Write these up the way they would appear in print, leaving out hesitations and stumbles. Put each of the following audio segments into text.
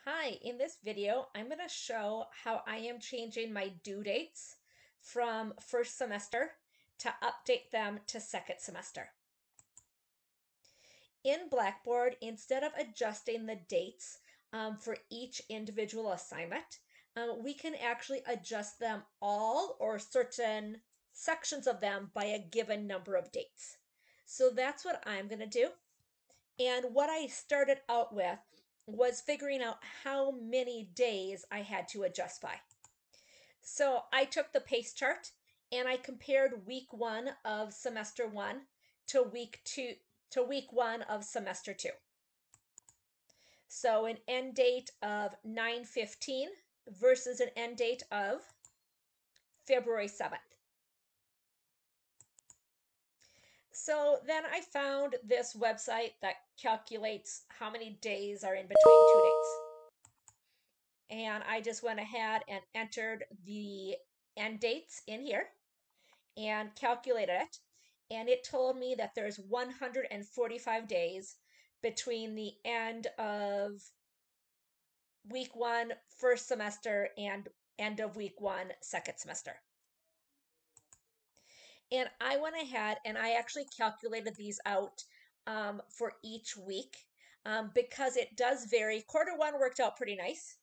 Hi, in this video, I'm going to show how I am changing my due dates from first semester to update them to second semester. In Blackboard, instead of adjusting the dates for each individual assignment, we can actually adjust them all or certain sections of them by a given number of dates. So that's what I'm going to do. And what I started out with was figuring out how many days I had to adjust by. So I took the pace chart and I compared week 1 of semester 1 to week 1 of semester 2. So an end date of 9/15 versus an end date of February 7th. So then I found this website that calculates how many days are in between two dates. And I just went ahead and entered the end dates in here and calculated it. And it told me that there's 145 days between the end of week 1 first semester and end of week 1 second semester. And I went ahead and I actually calculated these out for each week because it does vary. Quarter 1 worked out pretty nice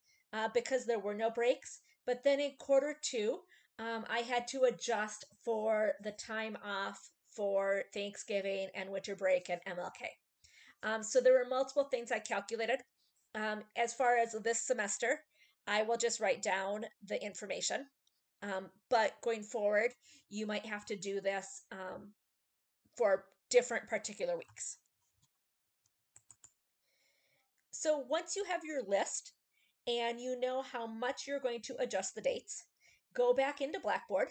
because there were no breaks. But then in quarter 2, I had to adjust for the time off for Thanksgiving and winter break and MLK. So there were multiple things I calculated. As far as this semester, I will just write down the information. But going forward, you might have to do this for different particular weeks. So once you have your list and you know how much you're going to adjust the dates, go back into Blackboard,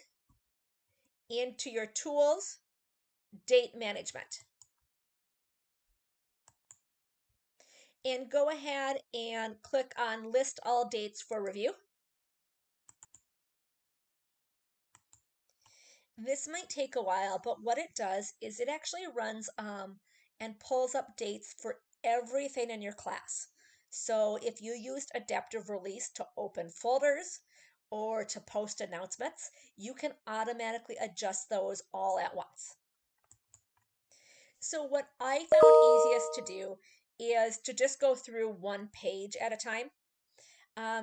into your tools, date management. And go ahead and click on list all dates for review. This might take a while, but what it does is it actually runs and pulls up dates for everything in your class. So if you used Adaptive Release to open folders or to post announcements, you can automatically adjust those all at once. So what I found easiest to do is to just go through one page at a time.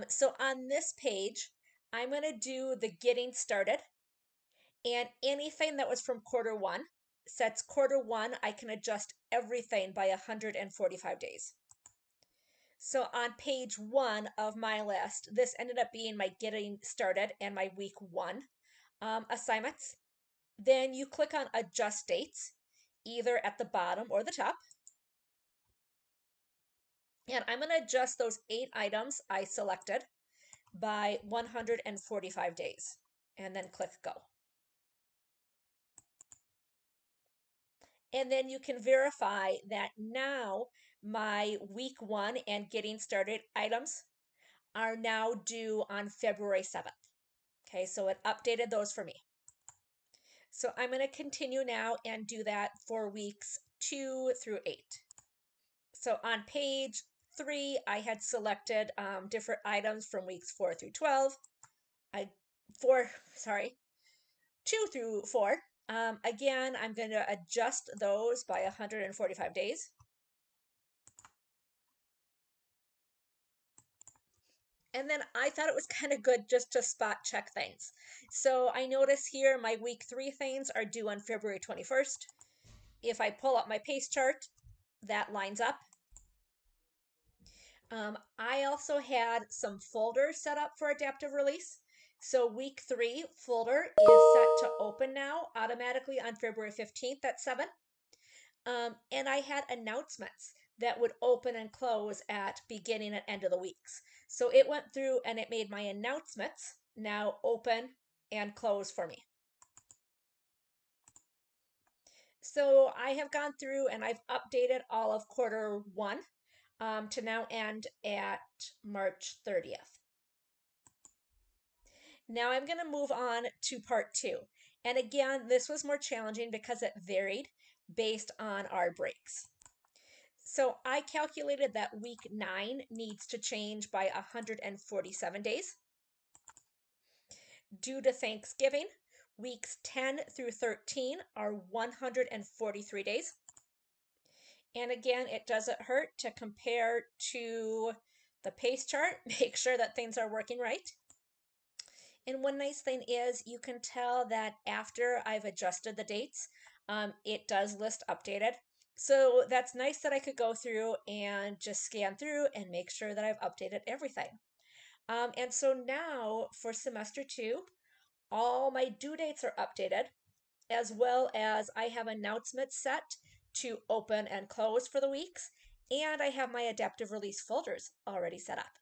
So on this page, I'm going to do the getting started. And anything that was from quarter 1, since quarter 1, I can adjust everything by 145 days. So on page 1 of my list, this ended up being my getting started and my week 1 assignments. Then you click on adjust dates, either at the bottom or the top. And I'm going to adjust those 8 items I selected by 145 days and then click go. And then you can verify that now my week 1 and getting started items are now due on February 7th. Okay, so it updated those for me. So I'm going to continue now and do that for weeks 2 through 8. So on page 3, I had selected different items from weeks 4 through 12. 2 through 4. Again, I'm going to adjust those by 145 days. And then I thought it was kind of good just to spot check things. So I notice here my week 3 things are due on February 21st. If I pull up my pace chart, that lines up. I also had some folders set up for adaptive release. So week 3 folder is set to open now automatically on February 15th at 7. And I had announcements that would open and close at beginning and end of the weeks. So it went through and it made my announcements now open and close for me. So I have gone through and I've updated all of quarter 1 to now end at March 30th. Now I'm going to move on to part 2. And again, this was more challenging because it varied based on our breaks. So I calculated that week 9 needs to change by 147 days. Due to Thanksgiving, weeks 10 through 13 are 143 days. And again, it doesn't hurt to compare to the pace chart, make sure that things are working right. And one nice thing is you can tell that after I've adjusted the dates, it does list updated. So that's nice that I could go through and just scan through and make sure that I've updated everything. And so now for semester 2, all my due dates are updated, as well as I have announcements set to open and close for the weeks, and I have my adaptive release folders already set up.